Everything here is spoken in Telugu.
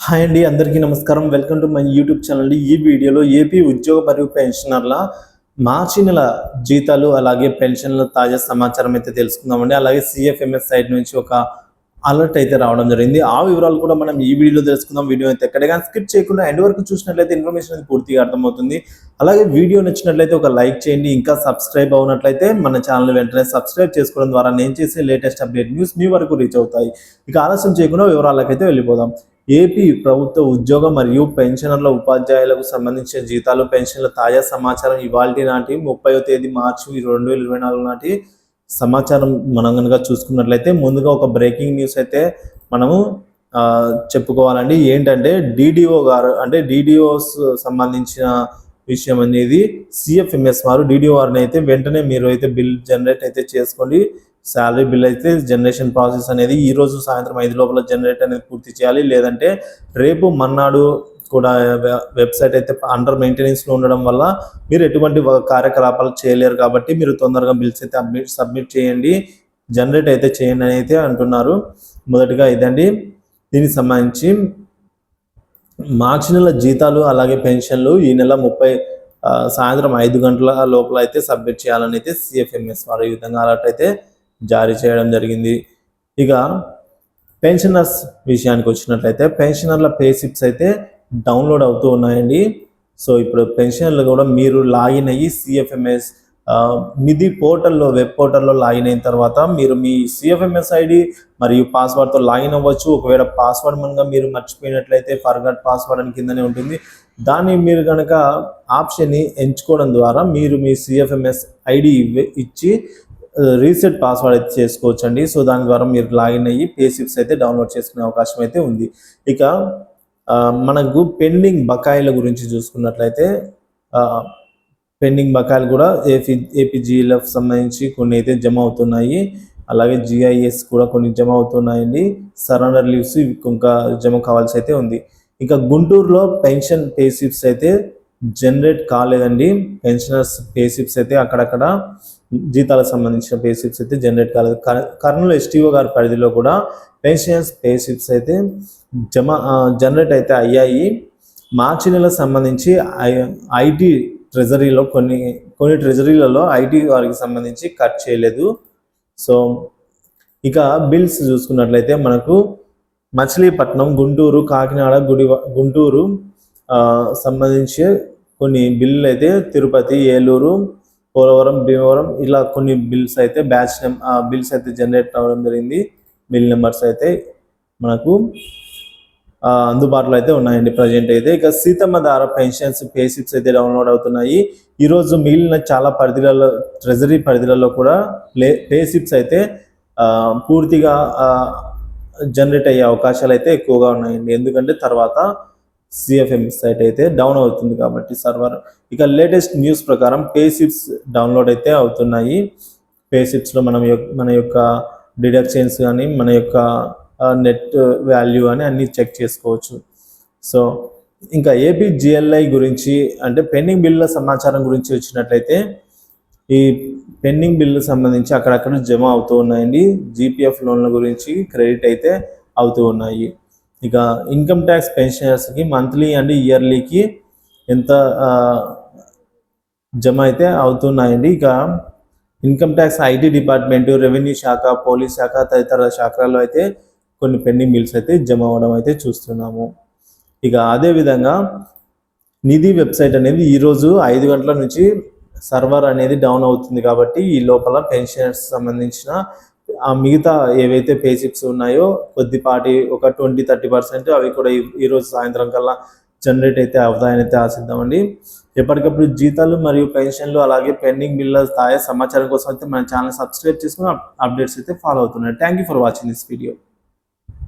హాయ్ అండి, అందరికీ నమస్కారం. Welcome to my YouTube channel. ఈ వీడియోలో ఏపీ ఉద్యోగ మరియు పెన్షనర్ల మార్చి నెల జీతాలు అలాగే పెన్షన్ల తాజా సమాచారం అయితే తెలుసుకుందామండి. అలాగే సిఎఫ్ఎంఎస్ సైట్ నుంచి ఒక అలర్ట్ అయితే రావడం జరిగింది. ఆ వివరాలు కూడా మనం ఈ వీడియోలో తెలుసుకుందాం. వీడియో అయితే ఎక్కడైనా స్కిప్ చేయకుండా ఎండ్ వరకు చూసినట్లయితే ఇన్ఫర్మేషన్ అనేది పూర్తిగా అర్థమవుతుంది. అలాగే వీడియో నచ్చినట్లయితే ఒక లైక్ చేయండి. ఇంకా సబ్స్క్రైబ్ అవునట్లయితే మన ఛానల్ వెంటనే సబ్స్క్రైబ్ చేసుకోవడం ద్వారా నేను చేసే లేటెస్ట్ అప్డేట్ న్యూస్ మీ వరకు రీచ్ అవుతాయి. ఇక ఆలస్యం చేయకుండా వివరాలకైతే వెళ్ళిపోదాం. ఏపీ ప్రభుత్వ ఉద్యోగ మరియు పెన్షనర్ల ఉపాధ్యాయులకు సంబంధించిన జీతాలు పెన్షన్ల తాజా సమాచారం ఇవాల్టి నాటి 30వ తేదీ మార్చి 2024 నాటి సమాచారం మనం కనుక చూసుకున్నట్లయితే ముందుగా ఒక బ్రేకింగ్ న్యూస్ అయితే మనము చెప్పుకోవాలండి. ఏంటంటే డిడిఓ గారు అంటే డిడిఓస్ సంబంధించిన విషయం అనేది సిఎఫ్ఎంఎస్ వారు డిడిఓ వారిని అయితే వెంటనే మీరు అయితే బిల్ జనరేట్ అయితే చేసుకోండి. శాలరీ బిల్ అయితే జనరేషన్ ప్రాసెస్ అనేది ఈ రోజు సాయంత్రం 5 లోపల జనరేట్ అనేది పూర్తి చేయాలి. లేదంటే రేపు మన్నాడు కూడా వెబ్సైట్ అయితే అండర్ మెయింటెనెన్స్లో ఉండడం వల్ల మీరు ఎటువంటి కార్యకలాపాలు చేయలేరు. కాబట్టి మీరు తొందరగా బిల్స్ అయితే సబ్మిట్ చేయండి, జనరేట్ అయితే చేయండి అని అయితే అంటున్నారు. మొదటిగా ఇదండి. దీనికి సంబంధించి మార్చి నెల జీతాలు అలాగే పెన్షన్లు ఈ నెల 30 సాయంత్రం 5 గంటల లోపల అయితే సబ్మిట్ చేయాలని అయితే సిఎఫ్ఎంఎస్ వారు ఈ విధంగా అలర్ట్ అయితే జారీ చేయడం జరిగింది. ఇక పెన్షనర్స్ విషయానికి వచ్చినట్లయితే పెన్షనర్ల పే స్లిప్స్ అయితే డౌన్లోడ్ అవుతూ ఉన్నాయండి. సో ఇప్పుడు పెన్షనర్లు కూడా మీరు లాగిన్ అయ్యి సిఎఫ్ఎంఎస్ నిధి పోర్టల్లో వెబ్ పోర్టల్లో లాగిన్ అయిన తర్వాత మీరు మీ సిఎఫ్ఎంఎస్ ఐడి మరియు పాస్వర్డ్తో లాగిన్ అవ్వచ్చు. ఒకవేళ పాస్వర్డ్ మనగా మీరు మర్చిపోయినట్లయితే ఫర్గట్ పాస్వర్డ్ అని కిందనే ఉంటుంది. దాన్ని మీరు కనుక ఆప్షన్ని ఎంచుకోవడం ద్వారా మీరు మీ సిఎఫ్ఎంఎస్ ఐడి ఇచ్చి రీసెట్ పాస్వర్డ్ అయితే చేసుకోవచ్చండి. సో దాని ద్వారా మీరు లాగిన్ అయ్యి పే స్లిప్స్ అయితే డౌన్లోడ్ చేసుకునే అవకాశం అయితే ఉంది. ఇక మనకు పెండింగ్ బకాయిల గురించి చూసుకున్నట్లయితే పెండింగ్ బకాయిలు కూడా ఏపీజీఎల్ఎఫ్ సంబంధించి కొన్ని అయితే జమ అవుతున్నాయి. అలాగే జిఐఎస్ కూడా కొన్ని జమ అవుతున్నాయండి. సరెండర్ లీవ్స్ ఇంకా జమ కావాల్సి అయితే ఉంది. ఇక గుంటూరులో పెన్షన్ పే స్లిప్స్ అయితే జనరేట్ కాలేదండి. పెన్షనర్స్ పే స్లిప్స్ అయితే అక్కడక్కడ జీతాలకు సంబంధించిన పే స్లిప్స్ అయితే జనరేట్ కాలేదు. కర్నూలు ఎస్టీఓ గారి పరిధిలో కూడా పెన్షనర్స్ పే స్లిప్స్ అయితే జనరేట్ అయితే అయ్యాయి. మార్చి నెల సంబంధించి ఐటీ ట్రెజరీలో కొన్ని ట్రెజరీలలో ఐటీ వారికి సంబంధించి కట్ చేయలేదు. సో ఇక బిల్స్ చూసుకున్నట్లయితే మనకు మచిలీపట్నం, గుంటూరు, కాకినాడ, గుంటూరు సంబంధించి కొన్ని బిల్లులు అయితే తిరుపతి, ఏలూరు, పోలవరం, భీమవరం ఇలా కొన్ని బిల్స్ అయితే బిల్స్ అయితే జనరేట్ అవ్వడం జరిగింది. బిల్ నెంబర్స్ అయితే మనకు అందుబాటులో అయితే ఉన్నాయండి ప్రజెంట్ అయితే. ఇక సీతమ్మ ధార పెన్షన్స్ పే స్లిప్స్ అయితే డౌన్లోడ్ అవుతున్నాయి. ఈరోజు మిగిలిన చాలా పరిధిలలో ట్రెజరీ పరిధిలలో కూడా పే స్లిప్స్ అయితే పూర్తిగా జనరేట్ అయ్యే అవకాశాలు అయితే ఎక్కువగా ఉన్నాయండి. ఎందుకంటే తర్వాత సిఎఫ్ఎంఎస్ సైట్ అయితే డౌన్ అవుతుంది కాబట్టి సర్వర్. ఇక లేటెస్ట్ న్యూస్ ప్రకారం పే స్లిప్స్ డౌన్లోడ్ అయితే అవుతున్నాయి. పే స్లిప్స్లో మన యొక్క డిడక్షన్స్ కానీ మన యొక్క నెట్ వాల్యూ అని అన్నీ చెక్ చేసుకోవచ్చు. సో ఇంకా ఏపీజీఎల్ఐ గురించి అంటే పెండింగ్ బిల్లుల సమాచారం గురించి వచ్చినట్లయితే ఈ పెండింగ్ బిల్లు సంబంధించి అక్కడక్కడ జమ అవుతూ ఉన్నాయండి. జీపీఎఫ్ లోన్ల గురించి క్రెడిట్ అయితే అవుతూ ఉన్నాయి. ఇక ఇన్కమ్ ట్యాక్స్ పెన్షనర్స్కి మంత్లీ అండ్ ఇయర్లీకి ఎంత జమ అయితే అవుతున్నాయండి. ఇక income tax IT department, revenue శాఖ, పోలీస్ శాఖ తదితర శాఖల్లో అయితే కొన్ని పెండింగ్ బిల్స్ అయితే జమ అవ్వడం అయితే చూస్తున్నాము. ఇక అదేవిధంగా నిధి వెబ్సైట్ అనేది ఈరోజు 5 గంటల నుంచి సర్వర్ అనేది డౌన్ అవుతుంది. కాబట్టి ఈ లోపల పెన్షనర్స్ సంబంధించిన మిగతా ఏవైతే పే స్లిప్స్ ఉన్నాయో కొద్దిపాటి ఒక 20-30% అవి కూడా ఈరోజు సాయంత్రం కల్లా జనరేట్ అయితే అవుతాయని అయితే ఆశిద్దామండి. ఎప్పటికప్పుడు జీతాలు మరియు పెన్షన్లు అలాగే పెండింగ్ బిల్ల తాజా సమాచారం కోసం అయితే మన ఛానల్ సబ్స్క్రైబ్ చేసుకుని అప్డేట్స్ అయితే ఫాలో అవుతున్నాయి. Thank you for watching this video.